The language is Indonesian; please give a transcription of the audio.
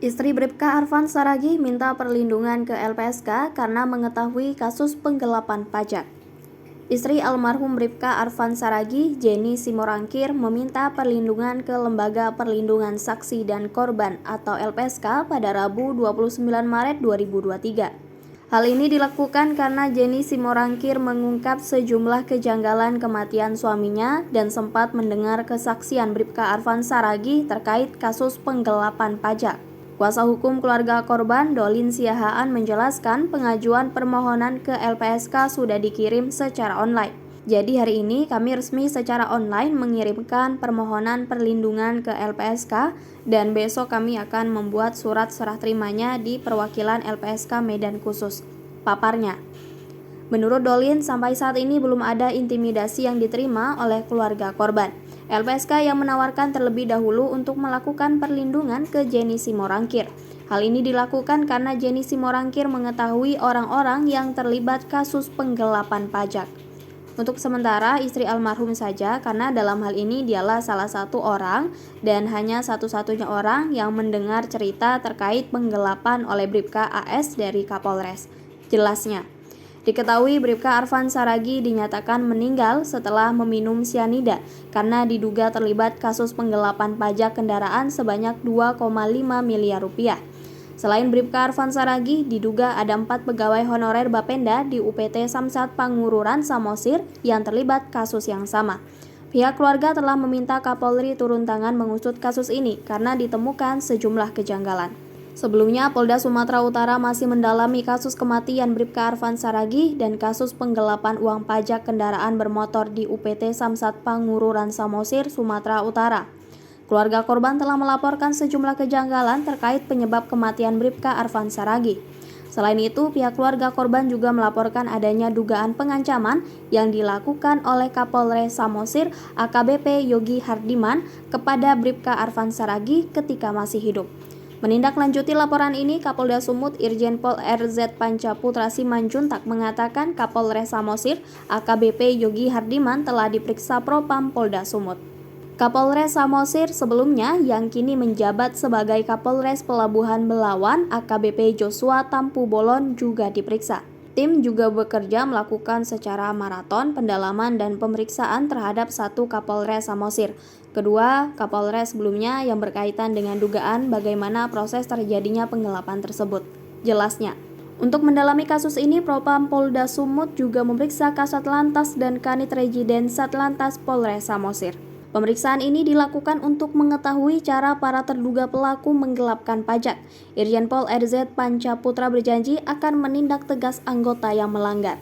Istri Bribka Arfan Saragih minta perlindungan ke LPSK karena mengetahui kasus penggelapan pajak. Istri almarhum Bribka Arfan Saragih, Jenny Simorangkir, meminta perlindungan ke Lembaga Perlindungan Saksi dan Korban atau LPSK pada Rabu 29 Maret 2023. Hal ini dilakukan karena Jenny Simorangkir mengungkap sejumlah kejanggalan kematian suaminya dan sempat mendengar kesaksian Bribka Arfan Saragih terkait kasus penggelapan pajak. Kuasa hukum keluarga korban, Dolin Siahaan, menjelaskan pengajuan permohonan ke LPSK sudah dikirim secara online. Jadi hari ini kami resmi secara online mengirimkan permohonan perlindungan ke LPSK dan besok kami akan membuat surat serah terimanya di perwakilan LPSK Medan Khusus, paparnya. Menurut Dolin, sampai saat ini belum ada intimidasi yang diterima oleh keluarga korban. LPSK yang menawarkan terlebih dahulu untuk melakukan perlindungan ke Jenny Simorangkir. Hal ini dilakukan karena Jenny Simorangkir mengetahui orang-orang yang terlibat kasus penggelapan pajak. Untuk sementara istri almarhum saja, karena dalam hal ini dialah salah satu orang dan hanya satu-satunya orang yang mendengar cerita terkait penggelapan oleh Bribka AS dari Kapolres. Jelasnya, diketahui Bribka Arfan Saragih dinyatakan meninggal setelah meminum sianida karena diduga terlibat kasus penggelapan pajak kendaraan sebanyak 2,5 miliar rupiah. Selain Bribka Arfan Saragih, diduga ada 4 pegawai honorer Bapenda di UPT Samsat Pangururan Samosir yang terlibat kasus yang sama. Pihak keluarga telah meminta Kapolri turun tangan mengusut kasus ini karena ditemukan sejumlah kejanggalan. Sebelumnya, Polda Sumatera Utara masih mendalami kasus kematian Bribka Arfan Saragih dan kasus penggelapan uang pajak kendaraan bermotor di UPT Samsat Pangururan Samosir, Sumatera Utara. Keluarga korban telah melaporkan sejumlah kejanggalan terkait penyebab kematian Bribka Arfan Saragih. Selain itu, pihak keluarga korban juga melaporkan adanya dugaan pengancaman yang dilakukan oleh Kapolres Samosir AKBP Yogi Hardiman kepada Bribka Arfan Saragih ketika masih hidup. Menindaklanjuti laporan ini, Kapolda Sumut Irjen Pol RZ Pancaputra Simanjuntak mengatakan Kapolres Samosir AKBP Yogi Hardiman telah diperiksa Propam Polda Sumut. Kapolres Samosir sebelumnya yang kini menjabat sebagai Kapolres Pelabuhan Belawan AKBP Joshua Tampu Bolon juga diperiksa. Tim juga bekerja melakukan secara maraton pendalaman dan pemeriksaan terhadap satu Kapolres Samosir. Kedua Kapolres sebelumnya yang berkaitan dengan dugaan bagaimana proses terjadinya penggelapan tersebut. Jelasnya, untuk mendalami kasus ini, Propam Polda Sumut juga memeriksa Kasat Lantas dan Kanit Regiden Satlantas Polres Samosir. Pemeriksaan ini dilakukan untuk mengetahui cara para terduga pelaku menggelapkan pajak. Irjen Pol RZ Pancaputra berjanji akan menindak tegas anggota yang melanggar.